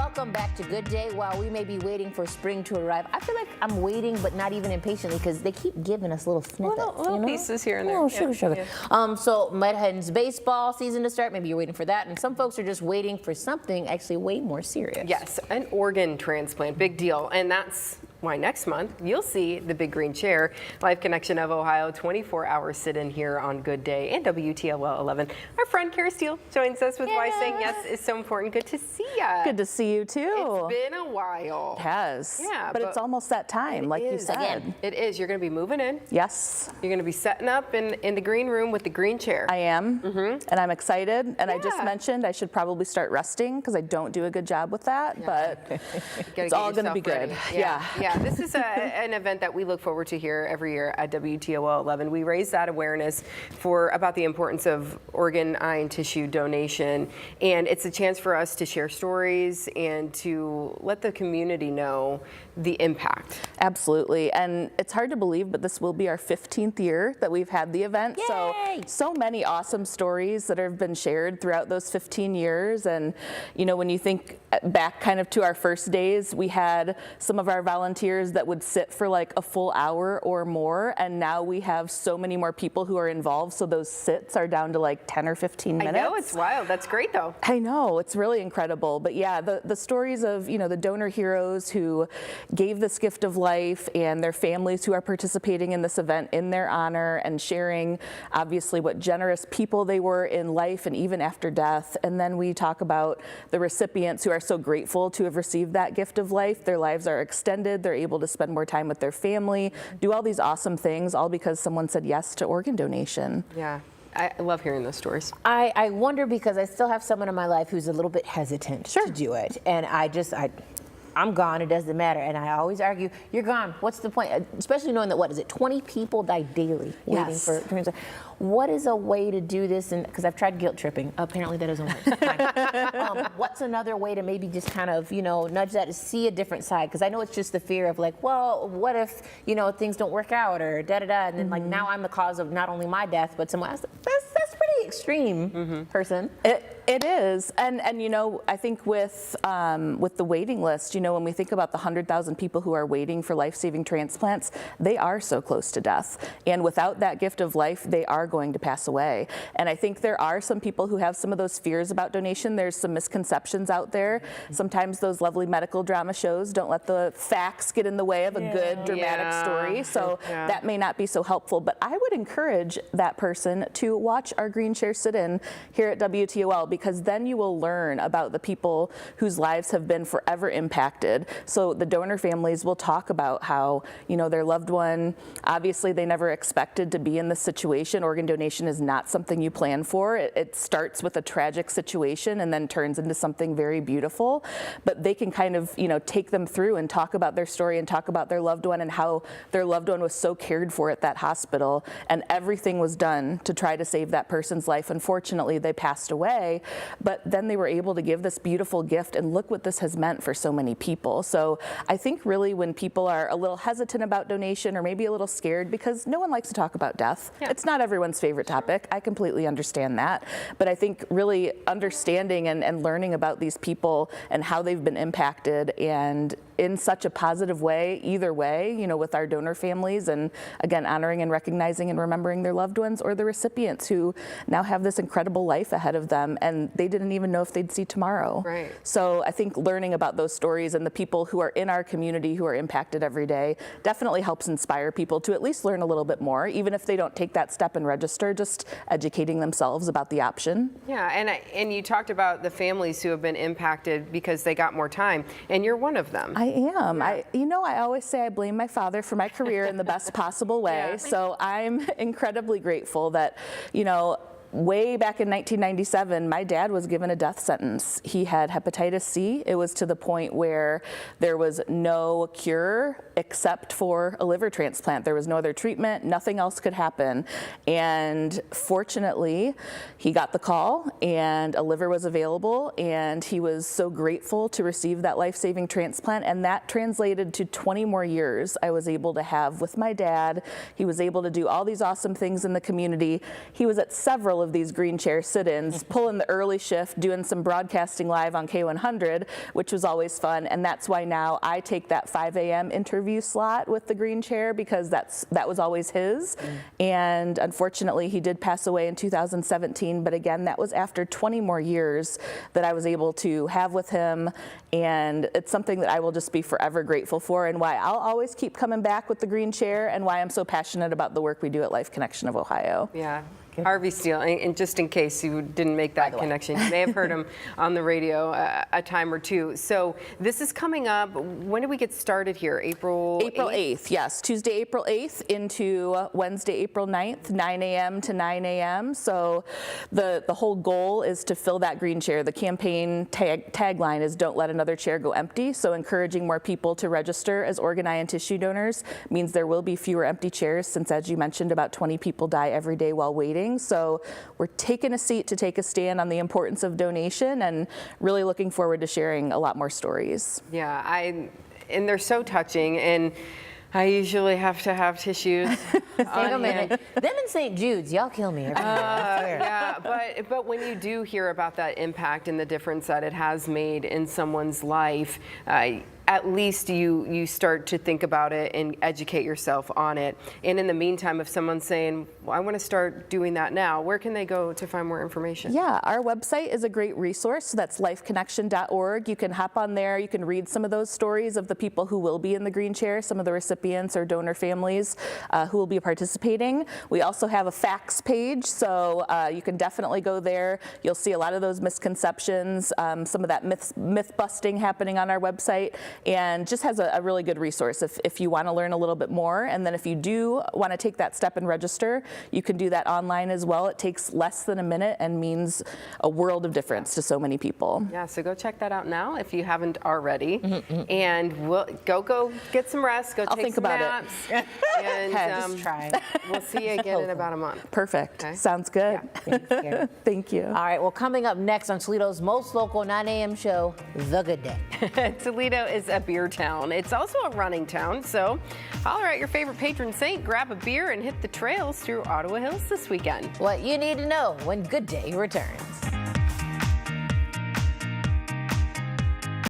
Welcome back to Good Day. While we may be waiting for spring to arrive, I feel like I'm waiting, but not even impatiently, because they keep giving us little snippets. Little pieces here and there. Oh, sugar. Yeah. So Mud Hens baseball season to start. Maybe you're waiting for that. And some folks are just waiting for something actually way more serious. Yes, an organ transplant, big deal. And that's why next month you'll see the Big Green Chair, Live Connection of Ohio, 24-hour sit-in here on Good Day and WTOL 11. Our friend Kara Steele joins us with why saying yes is so important. Good to see you. Good to see you too. It's been a while. It has. Yeah, but it's almost that time, like you said. Again, it is. You're going to be moving in. Yes. You're going to be setting up in the green room with the green chair. I am, and I'm excited. And I just mentioned I should probably start resting because I don't do a good job with that, but it's all going to be good. Yeah. This is an event that we look forward to here every year at WTOL 11. We raise that awareness about the importance of organ, eye, and tissue donation, and it's a chance for us to share stories and to let the community know the impact. Absolutely, and it's hard to believe, but this will be our 15th year that we've had the event. Yay! So many awesome stories that have been shared throughout those 15 years. And you know, when you think back kind of to our first days, we had some of our volunteers that would sit for like a full hour or more, and now we have so many more people who are involved, so those sits are down to like 10 or 15 minutes. I know, it's wild. That's great though. I know, it's really incredible. But yeah, the stories of, you know, the donor heroes who gave this gift of life and their families who are participating in this event in their honor and sharing obviously what generous people they were in life and even after death. And then we talk about the recipients who are so grateful to have received that gift of life. Their lives are extended. They're able to spend more time with their family, do all these awesome things, all because someone said yes to organ donation. Yeah. I love hearing those stories. I wonder, because I still have someone in my life who's a little bit hesitant to do it. And I'm gone, it doesn't matter. And I always argue, you're gone, what's the point? Especially knowing that, 20 people die daily waiting for transplant. What is a way to do this? And because I've tried guilt tripping, apparently that doesn't work. What's another way to maybe just kind of, nudge that to see a different side? Because I know it's just the fear of like, well, what if, things don't work out or da-da-da, and then like now I'm the cause of not only my death, but someone else. That's pretty extreme, person. It is, and I think with the waiting list, when we think about the 100,000 people who are waiting for life-saving transplants, they are so close to death, and without that gift of life, they are going to pass away. And I think there are some people who have some of those fears about donation. There's some misconceptions out there. Sometimes those lovely medical drama shows don't let the facts get in the way of a good dramatic story, so that may not be so helpful. But I would encourage that person to watch our Green Chair sit-in here at WTOL, because then you will learn about the people whose lives have been forever impacted. So the donor families will talk about how, their loved one, obviously they never expected to be in this situation. Organ donation is not something you plan for. It starts with a tragic situation and then turns into something very beautiful. But they can kind of, take them through and talk about their story and talk about their loved one and how their loved one was so cared for at that hospital, and everything was done to try to save that person's life. Unfortunately, they passed away, but then they were able to give this beautiful gift, and look what this has meant for so many people. So I think really when people are a little hesitant about donation, or maybe a little scared, because no one likes to talk about death. It's not everyone's favorite topic. I completely understand that. But I think really understanding and learning about these people and how they've been impacted, and in such a positive way, either way, with our donor families, and again, honoring and recognizing and remembering their loved ones, or the recipients who now have this incredible life ahead of them, and they didn't even know if they'd see tomorrow. Right. So I think learning about those stories and the people who are in our community who are impacted every day definitely helps inspire people to at least learn a little bit more, even if they don't take that step and register, just educating themselves about the option. Yeah, and you talked about the families who have been impacted because they got more time, and you're one of them. I am. Yeah. I always say I blame my father for my career in the best possible way. So I'm incredibly grateful that, way back in 1997, my dad was given a death sentence. He had hepatitis C. It was to the point where there was no cure except for a liver transplant. There was no other treatment. Nothing else could happen. And fortunately, he got the call and a liver was available, and he was so grateful to receive that life-saving transplant. And that translated to 20 more years I was able to have with my dad. He was able to do all these awesome things in the community. He was at several all of these green chair sit-ins, pulling the early shift, doing some broadcasting live on K100, which was always fun. And that's why now I take that 5 a.m. interview slot with the green chair, because that was always his. And unfortunately, he did pass away in 2017. But again, that was after 20 more years that I was able to have with him. And it's something that I will just be forever grateful for, and why I'll always keep coming back with the green chair, and why I'm so passionate about the work we do at Life Connection of Ohio. Yeah. Harvey Steele, and just in case you didn't make that connection, you may have heard him on the radio a time or two. So this is coming up. When do we get started here? April 8th, yes. Tuesday, April 8th into Wednesday, April 9th, 9 a.m. to 9 a.m. So the whole goal is to fill that green chair. The campaign tagline is "Don't let another chair go empty." So encouraging more people to register as organ, eye, and tissue donors means there will be fewer empty chairs, since, as you mentioned, about 20 people die every day while waiting. So we're taking a seat to take a stand on the importance of donation, and really looking forward to sharing a lot more stories. Yeah, and they're so touching, and I usually have to have tissues. Take a minute. Them in St. Jude's, y'all kill me every day. Yeah, but when you do hear about that impact and the difference that it has made in someone's life, at least you start to think about it and educate yourself on it. And in the meantime, if someone's saying, well, I want to start doing that now, where can they go to find more information? Yeah, our website is a great resource. So that's lifeconnection.org. You can hop on there. You can read some of those stories of the people who will be in the green chair, some of the recipients or donor families who will be participating. We also have a facts page, so you can definitely go there. You'll see a lot of those misconceptions, some of that myth busting happening on our website, and just has a really good resource if you want to learn a little bit more. And then if you do want to take that step and register, you can do that online as well. It takes less than a minute and means a world of difference to so many people. Yeah, so go check that out now if you haven't already. And we'll go get some rest, go take some naps. And Just try. we'll see you again in about a month. Perfect. Okay. Sounds good. Yeah. Thank you. All right, well, coming up next on Toledo's most local 9 a.m. show, The Good Day. Toledo is a beer town. It's also a running town, so holler at your favorite patron saint, grab a beer, and hit the trails through Ottawa Hills this weekend. What you need to know when Good Day returns.